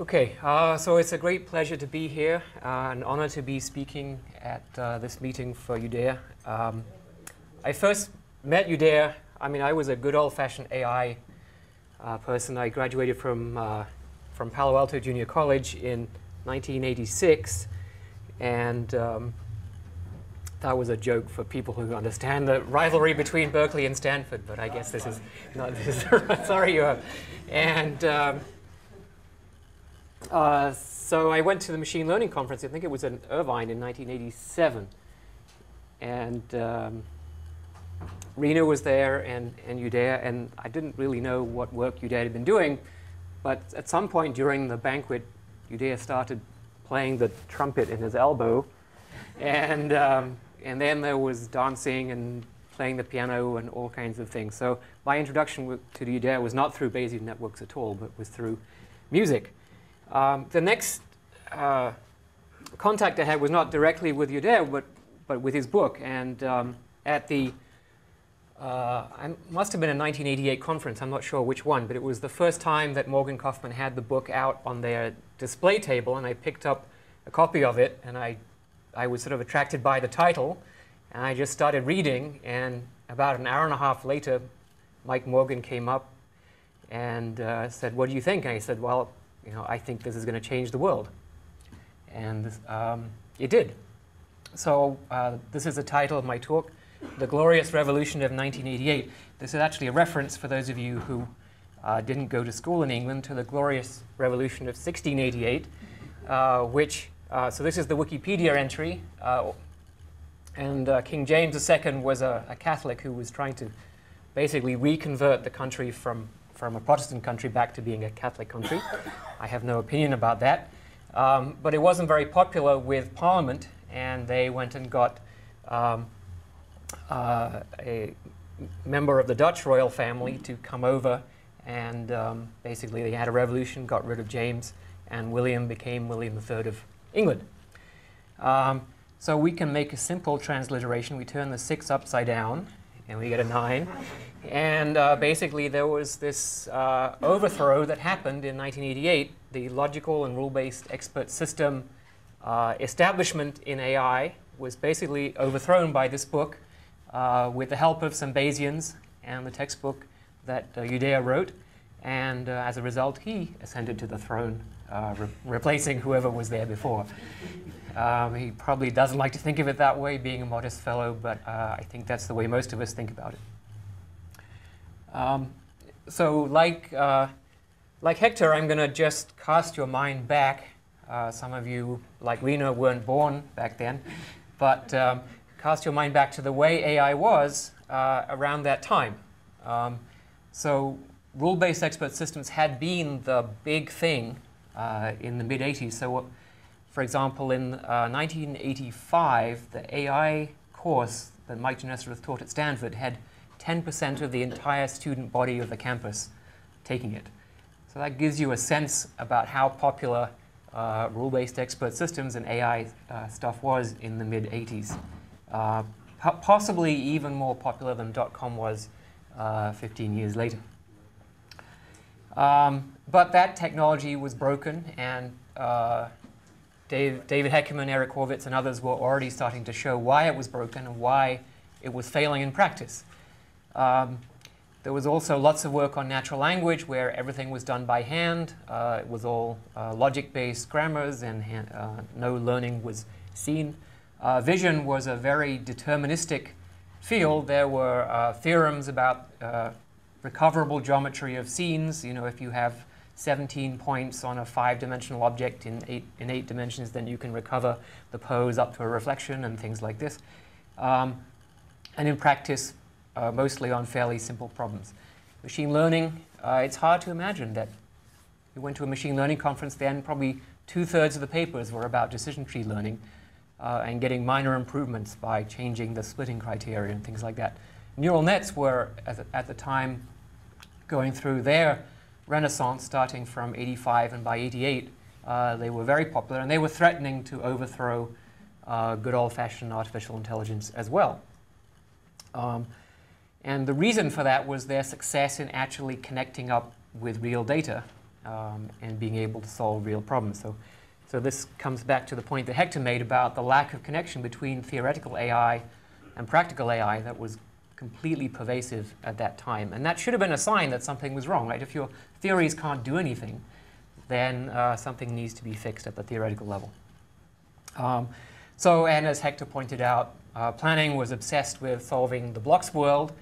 Okay, so it's a great pleasure to be here, an honor to be speaking at this meeting for Judea. I first met Judea, I was a good old-fashioned AI person. I graduated from Palo Alto Junior College in 1986, and that was a joke for people who understand the rivalry between Berkeley and Stanford, but I guess this is not, sorry you are. And so I went to the machine learning conference. I think it was in Irvine in 1987. And Rena was there and Judea, and I didn't really know what work Judea had been doing. But at some point during the banquet, Judea started playing the trumpet in his elbow. And then there was dancing and playing the piano and all kinds of things. So my introduction to Judea was not through Bayesian networks at all, but was through music. The next contact I had was not directly with Judea, but with his book. And at the, it must have been a 1988 conference, I'm not sure which one, but it was the first time that Morgan Kaufman had the book out on their display table, and I picked up a copy of it, and I was sort of attracted by the title, and I just started reading, and about an hour and a half later, Mike Morgan came up and said, "What do you think?" And I said, "Well, I think this is going to change the world." And it did. So this is the title of my talk, The Glorious Revolution of 1988. This is actually a reference, for those of you who didn't go to school in England, to the Glorious Revolution of 1688, so this is the Wikipedia entry. And King James II was a Catholic who was trying to basically reconvert the country from a Protestant country back to being a Catholic country. I have no opinion about that. But it wasn't very popular with Parliament, and they went and got a member of the Dutch royal family to come over, and basically they had a revolution, got rid of James, and William became William III of England. So we can make a simple transliteration. We turn the 6 upside down, and we get a 9. And basically, there was this overthrow that happened in 1988. The logical and rule-based expert system establishment in AI was basically overthrown by this book with the help of some Bayesians and the textbook that Judea wrote. And as a result, he ascended to the throne, replacing whoever was there before. He probably doesn't like to think of it that way, being a modest fellow, but I think that's the way most of us think about it. So like Hector, I'm going to just cast your mind back. Some of you, like Rena, weren't born back then. But cast your mind back to the way AI was around that time. So rule-based expert systems had been the big thing in the mid-'80s. So, for example, in 1985, the AI course that Mike Generative taught at Stanford had 10% of the entire student body of the campus taking it. So that gives you a sense about how popular rule-based expert systems and AI stuff was in the mid-'80s. Possibly even more popular than .com was 15 years later. But that technology was broken, and David Heckerman, Eric Horvitz, and others were already starting to show why it was broken and why it was failing in practice. There was also lots of work on natural language where everything was done by hand. It was all logic-based grammars, and no learning was seen. Vision was a very deterministic field. There were theorems about recoverable geometry of scenes. If you have 17 points on a 5-dimensional object in 8 dimensions, then you can recover the pose up to a reflection and things like this. And in practice, mostly on fairly simple problems. Machine learning, it's hard to imagine that you went to a machine learning conference then, probably 2/3 of the papers were about decision tree learning and getting minor improvements by changing the splitting criteria and things like that. Neural nets were, at the time, going through their renaissance starting from 85, and by 88, they were very popular, and they were threatening to overthrow good old-fashioned artificial intelligence as well. And the reason for that was their success in actually connecting up with real data. and being able to solve real problems. So this comes back to the point that Hector made about the lack of connection between theoretical AI and practical AI that was completely pervasive at that time. And that should have been a sign that something was wrong, right? If your theories can't do anything, then something needs to be fixed at the theoretical level. And as Hector pointed out, planning was obsessed with solving the blocks world.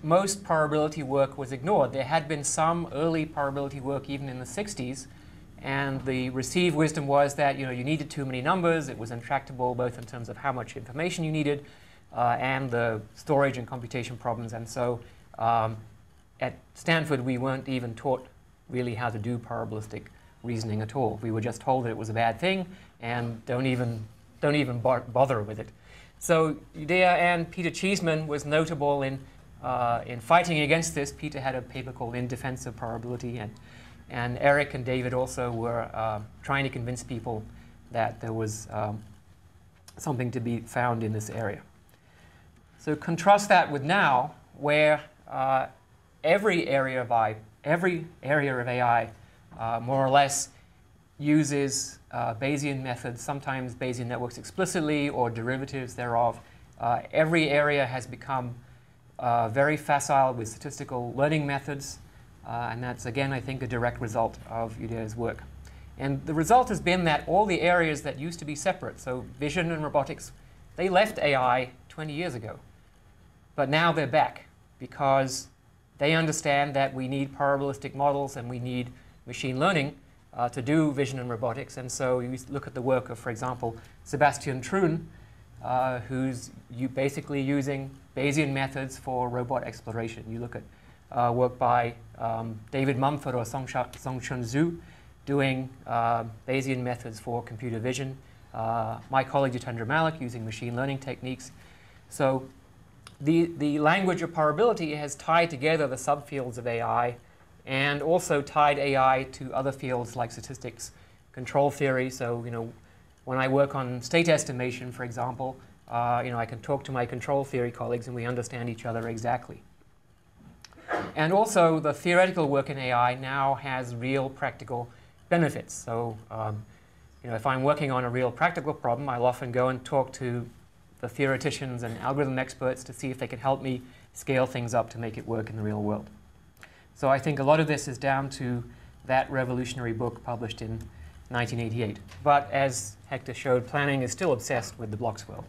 Most probability work was ignored. There had been some early probability work even in the 60s, and the received wisdom was that you needed too many numbers. It was intractable both in terms of how much information you needed and the storage and computation problems. And so at Stanford, we weren't even taught really how to do probabilistic reasoning at all. We were just told that it was a bad thing and don't even bother with it. So Judea and Peter Cheeseman was notable in fighting against this. Peter had a paper called In Defense of Probability, and Eric and David also were trying to convince people that there was something to be found in this area. So contrast that with now, where every area of AI more or less uses Bayesian methods, sometimes Bayesian networks explicitly or derivatives thereof. Every area has become very facile with statistical learning methods, and that's, again, I think, a direct result of Judea's work. And the result has been that all the areas that used to be separate, so vision and robotics, they left AI 20 years ago. But now they're back because they understand that we need probabilistic models and we need machine learning to do vision and robotics. And so you look at the work of, for example, Sebastian Thrun, who's basically using Bayesian methods for robot exploration. You look at work by David Mumford or Songchun Zhu doing Bayesian methods for computer vision. My colleague Jitendra Malik using machine learning techniques. So the language of probability has tied together the subfields of AI and also tied AI to other fields like statistics, control theory. So when I work on state estimation, for example, I can talk to my control theory colleagues and we understand each other exactly. And also the theoretical work in AI now has real practical benefits. So if I'm working on a real practical problem, I'll often go and talk to the theoreticians and algorithm experts to see if they can help me scale things up to make it work in the real world. So I think a lot of this is down to that revolutionary book published in 1988. But as Hector showed, planning is still obsessed with the blocks world.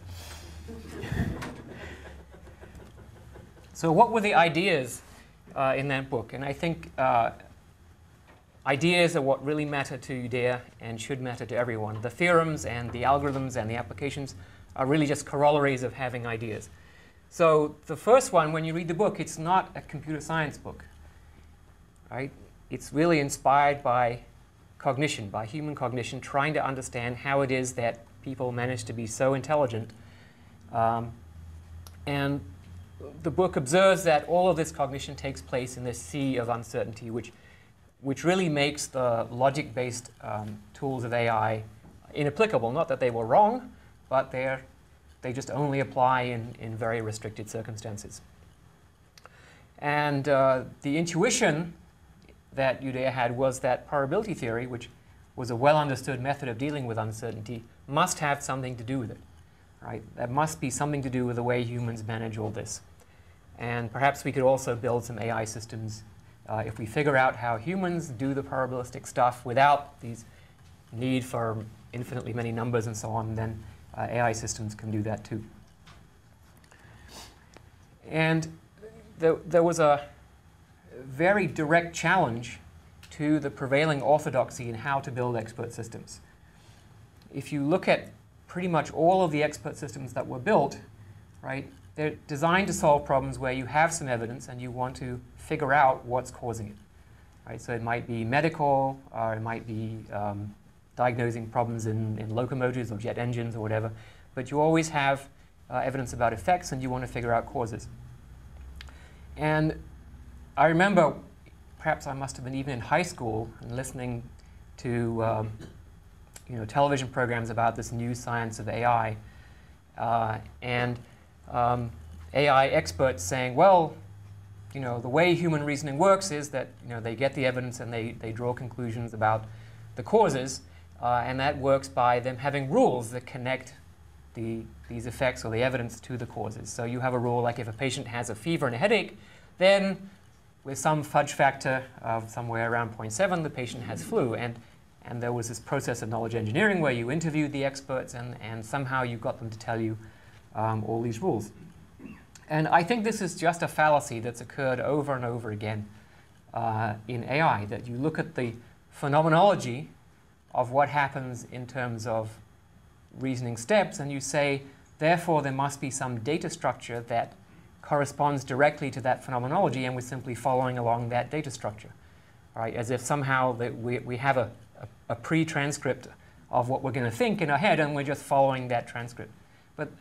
So what were the ideas in that book? And I think ideas are what really matter to Judea and should matter to everyone. The theorems and the algorithms and the applications are really just corollaries of having ideas. So the first one, when you read the book, it's not a computer science book. Right? It's really inspired by cognition, by human cognition, trying to understand how it is that people manage to be so intelligent. And the book observes that all of this cognition takes place in this sea of uncertainty, which really makes the logic-based tools of AI inapplicable. Not that they were wrong, but they just only apply in very restricted circumstances. And the intuition that Judea had was that probability theory, which was a well-understood method of dealing with uncertainty, must have something to do with it. Right? That must be something to do with the way humans manage all this. And perhaps we could also build some AI systems if we figure out how humans do the probabilistic stuff without these need for infinitely many numbers and so on, then AI systems can do that too. And there was a very direct challenge to the prevailing orthodoxy in how to build expert systems. If you look at pretty much all of the expert systems that were built, right, they're designed to solve problems where you have some evidence and you want to figure out what's causing it. Right? So it might be medical, or it might be diagnosing problems in locomotives or jet engines or whatever, but you always have evidence about effects and you want to figure out causes. And I remember, perhaps I must have been even in high school and listening to television programs about this new science of AI, and AI experts saying, well, the way human reasoning works is that they get the evidence and they draw conclusions about the causes, and that works by them having rules that connect these effects or the evidence to the causes. So you have a rule like if a patient has a fever and a headache, then with some fudge factor of somewhere around 0.7, the patient has flu. And there was this process of knowledge engineering where you interviewed the experts and somehow you got them to tell you all these rules. And I think this is just a fallacy that's occurred over and over again in AI, that you look at the phenomenology of what happens in terms of reasoning steps and you say, therefore, there must be some data structure that corresponds directly to that phenomenology, and we're simply following along that data structure, right? As if somehow that we have a pre-transcript of what we're going to think in our head, and we're just following that transcript.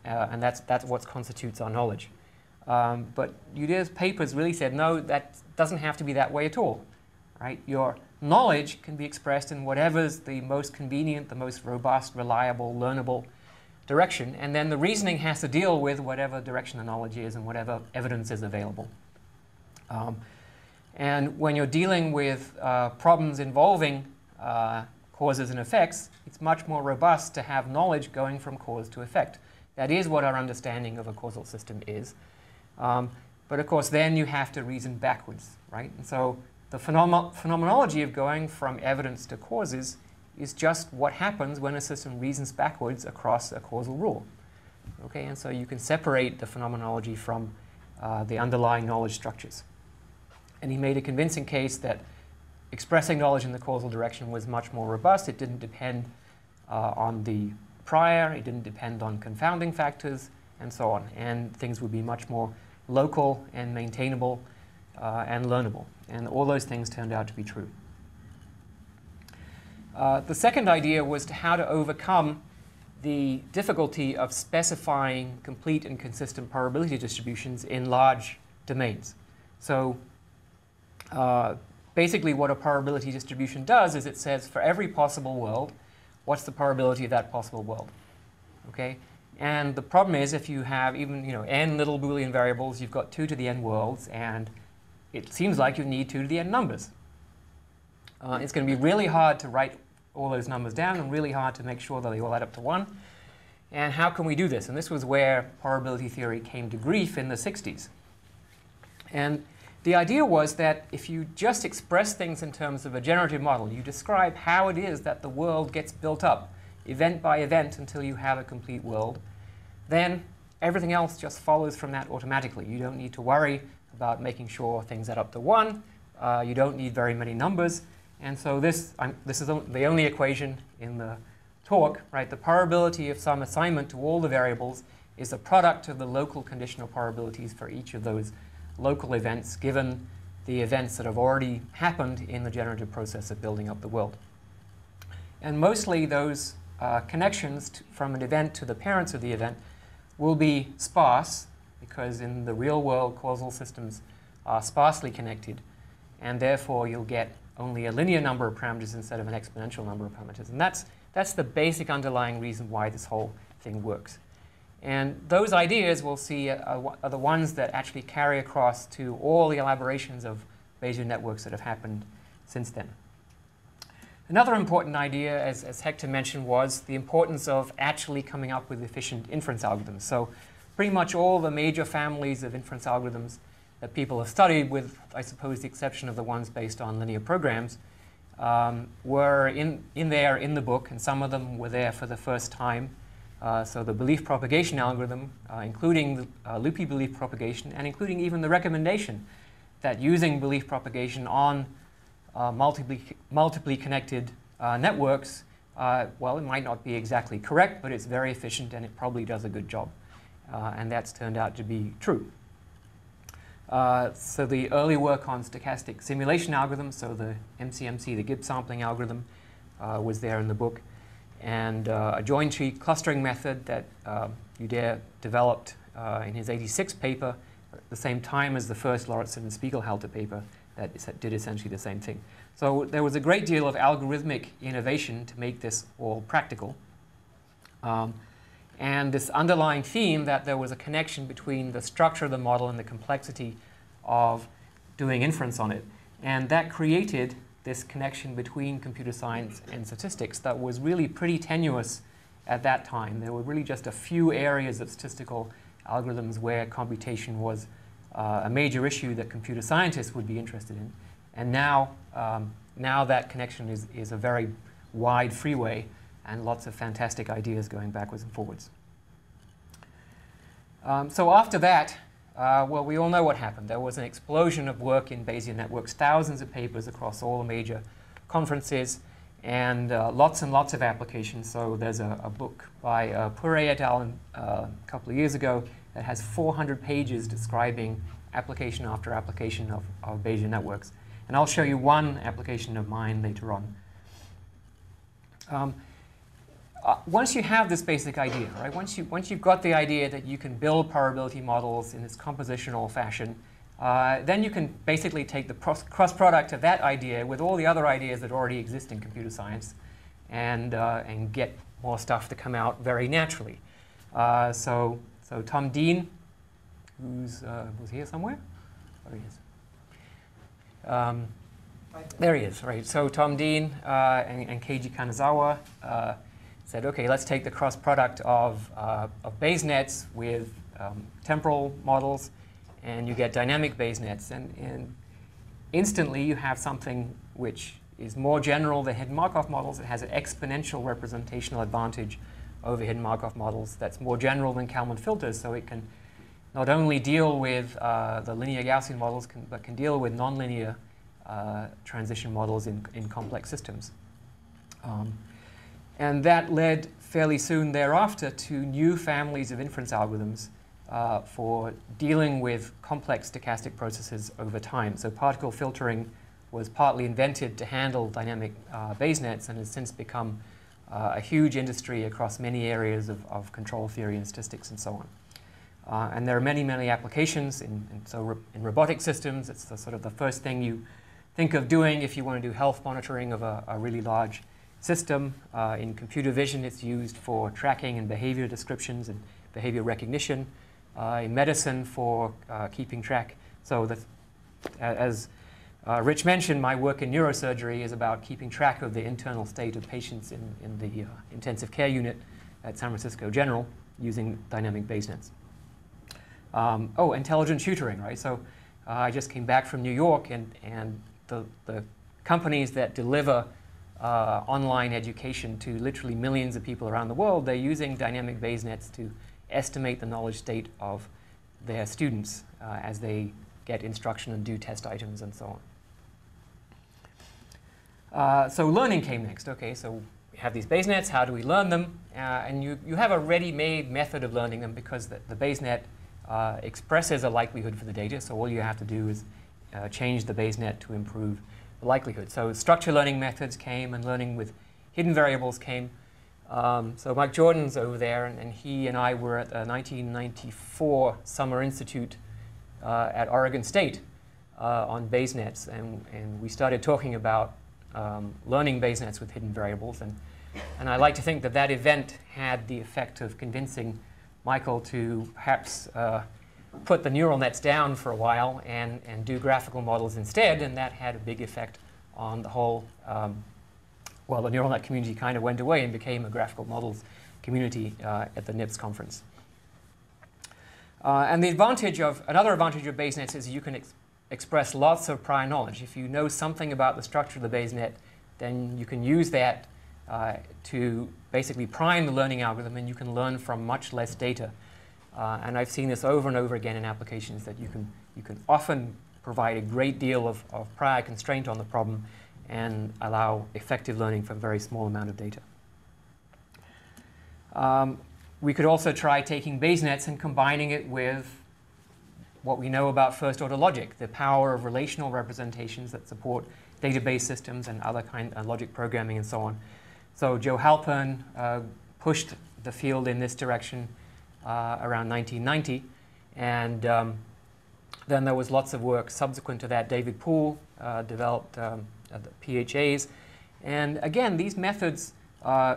And that's what constitutes our knowledge. But Judea's papers really said, no, that doesn't have to be that way at all, right? Your knowledge can be expressed in whatever's the most convenient, the most robust, reliable, learnable direction, and then the reasoning has to deal with whatever direction the knowledge is and whatever evidence is available. And when you're dealing with problems involving causes and effects, it's much more robust to have knowledge going from cause to effect. That is what our understanding of a causal system is. But of course, then you have to reason backwards, right? And so the phenomenology of going from evidence to causes is just what happens when a system reasons backwards across a causal rule. Okay, and so you can separate the phenomenology from the underlying knowledge structures. And he made a convincing case that expressing knowledge in the causal direction was much more robust. It didn't depend on the prior, it didn't depend on confounding factors, and so on. And things would be much more local and maintainable and learnable. And all those things turned out to be true. The second idea was how to overcome the difficulty of specifying complete and consistent probability distributions in large domains. So basically what a probability distribution does is it says for every possible world, what's the probability of that possible world? Okay? And the problem is if you have even n little Boolean variables, you've got 2 to the n worlds, and it seems like you need 2 to the n numbers. It's going to be really hard to write all those numbers down and really hard to make sure that they all add up to 1. And how can we do this? And this was where probability theory came to grief in the 60s. And the idea was that if you just express things in terms of a generative model, you describe how it is that the world gets built up, event by event, until you have a complete world, then everything else just follows from that automatically. You don't need to worry about making sure things add up to 1. You don't need very many numbers. And so this is the only equation in the talk, right? The probability of some assignment to all the variables is the product of the local conditional probabilities for each of those local events, given the events that have already happened in the generative process of building up the world. And mostly those connections from an event to the parents of the event will be sparse, because in the real world, causal systems are sparsely connected, and therefore you'll get only a linear number of parameters instead of an exponential number of parameters. And that's the basic underlying reason why this whole thing works. And those ideas we'll see are the ones that actually carry across to all the elaborations of Bayesian networks that have happened since then. Another important idea, as Hector mentioned, was the importance of actually coming up with efficient inference algorithms. So pretty much all the major families of inference algorithms that people have studied, with, I suppose, the exception of the ones based on linear programs, were in the book, and some of them were there for the first time. So the belief propagation algorithm, including the loopy belief propagation, and including even the recommendation that using belief propagation on multiply connected networks, well, it might not be exactly correct, but it's very efficient and it probably does a good job. And that's turned out to be true. So the early work on stochastic simulation algorithms, so the MCMC, the Gibbs sampling algorithm, was there in the book. And a join tree clustering method that Judea developed in his '86 paper at the same time as the first Lauritsen and Spiegelhalter paper that did essentially the same thing. So there was a great deal of algorithmic innovation to make this all practical. And this underlying theme that there was a connection between the structure of the model and the complexity of doing inference on it. And that created this connection between computer science and statistics that was really pretty tenuous at that time. There were really just a few areas of statistical algorithms where computation was a major issue that computer scientists would be interested in. And now, now that connection is a very wide freeway and lots of fantastic ideas going backwards and forwards. So after that, well, we all know what happened. There was an explosion of work in Bayesian networks, thousands of papers across all the major conferences, and lots of applications. So there's a book by Poiré et al. A couple of years ago that has 400 pages describing application after application of Bayesian networks. And I'll show you one application of mine later on. Once you have this basic idea, right? Once you've got the idea that you can build probability models in this compositional fashion, then you can basically take the cross product of that idea with all the other ideas that already exist in computer science, and get more stuff to come out very naturally. So Tom Dean, who's here somewhere, there he is. There he is, right? So Tom Dean and Keiji Kanazawa said, okay, let's take the cross product of Bayes nets with temporal models, and you get dynamic Bayes nets. And instantly you have something which is more general than hidden Markov models. It has an exponential representational advantage over hidden Markov models that's more general than Kalman filters, so it can not only deal with the linear Gaussian models, but can deal with nonlinear transition models in complex systems. And that led fairly soon thereafter to new families of inference algorithms for dealing with complex stochastic processes over time. So particle filtering was partly invented to handle dynamic Bayes nets and has since become a huge industry across many areas of control theory and statistics and so on. And there are many, many applications. In robotic systems, it's sort of the first thing you think of doing if you want to do health monitoring of a really large system. In computer vision, it's used for tracking and behavior descriptions and behavior recognition. In medicine, for keeping track. So as Rich mentioned, my work in neurosurgery is about keeping track of the internal state of patients in the intensive care unit at San Francisco General using dynamic Bayes nets. Oh, intelligent tutoring, right? So I just came back from New York, and the companies that deliver online education to literally millions of people around the world, they're using dynamic Bayes nets to estimate the knowledge state of their students as they get instruction and do test items and so on. So learning came next. Okay, so we have these Bayes nets. How do we learn them? And you have a ready-made method of learning them because the Bayes net expresses a likelihood for the data. So all you have to do is change the Bayes net to improve the likelihood. So structure learning methods came, and learning with hidden variables came. So Mike Jordan's over there, and he and I were at the 1994 Summer Institute at Oregon State on Bayes nets, and we started talking about learning Bayes nets with hidden variables. And I like to think that that event had the effect of convincing Michael to perhaps put the neural nets down for a while and do graphical models instead, and that had a big effect on the whole well, the neural net community kind of went away and became a graphical models community at the NIPS conference. And another advantage of Bayes nets is you can express lots of prior knowledge. If you know something about the structure of the Bayes net, then you can use that to basically prime the learning algorithm, and you can learn from much less data. And I've seen this over and over again in applications that you can often provide a great deal of prior constraint on the problem and allow effective learning from a very small amount of data. We could also try taking Bayes nets and combining it with what we know about first-order logic, the power of relational representations that support database systems and other kind of logic programming and so on. So Joe Halpern pushed the field in this direction around 1990, and then there was lots of work subsequent to that. David Poole developed the PHAs, and again, these methods,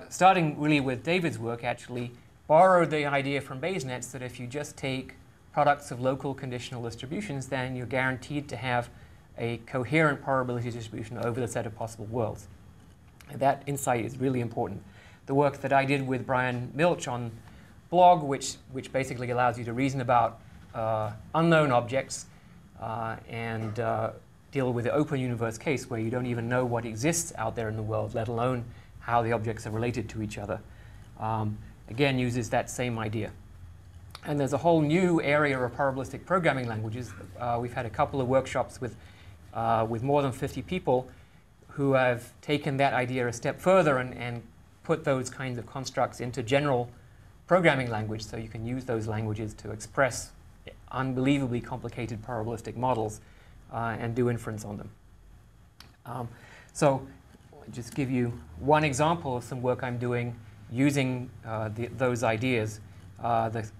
starting really with David's work, actually borrowed the idea from Bayes nets that if you just take products of local conditional distributions, then you're guaranteed to have a coherent probability distribution over the set of possible worlds. And that insight is really important. The work that I did with Brian Milch on blog, which basically allows you to reason about unknown objects and deal with the open universe case where you don't even know what exists out there in the world, let alone how the objects are related to each other, again uses that same idea. And there's a whole new area of probabilistic programming languages. We've had a couple of workshops with more than 50 people who have taken that idea a step further and put those kinds of constructs into general programming language, so you can use those languages to express unbelievably complicated probabilistic models and do inference on them. So I'll just give you one example of some work I'm doing using those ideas. The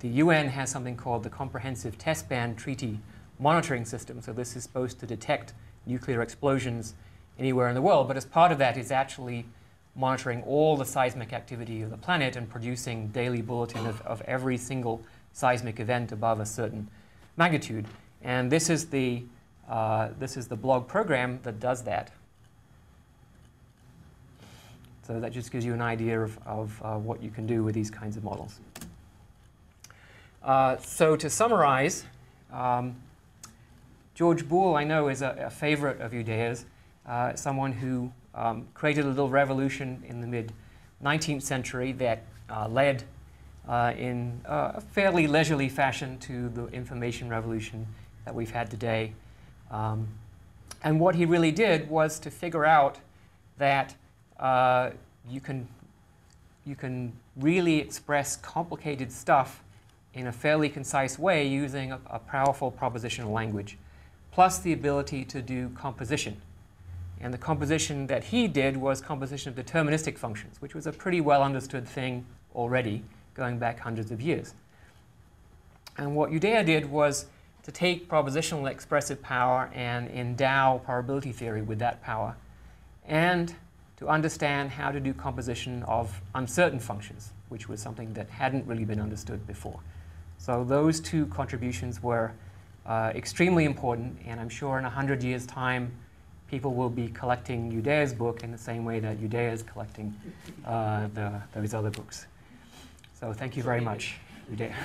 UN has something called the Comprehensive Test Ban Treaty Monitoring System. So this is supposed to detect nuclear explosions anywhere in the world, but as part of that is actually monitoring all the seismic activity of the planet and producing daily bulletin of every single seismic event above a certain magnitude. And this is the blog program that does that. So that just gives you an idea of what you can do with these kinds of models. So to summarize, George Boole, I know, is a favorite of Judea's, someone who created a little revolution in the mid-19th century that led in a fairly leisurely fashion to the information revolution that we've had today. And what he really did was to figure out that you can really express complicated stuff in a fairly concise way using a powerful propositional language, plus the ability to do composition. And the composition that he did was composition of deterministic functions, which was a pretty well understood thing already, going back hundreds of years. And what Judea did was to take propositional expressive power and endow probability theory with that power, and to understand how to do composition of uncertain functions, which was something that hadn't really been understood before. So those two contributions were extremely important, and I'm sure in 100 years' time, people will be collecting Judea's book in the same way that Judea is collecting those other books. So thank you very much, Judea.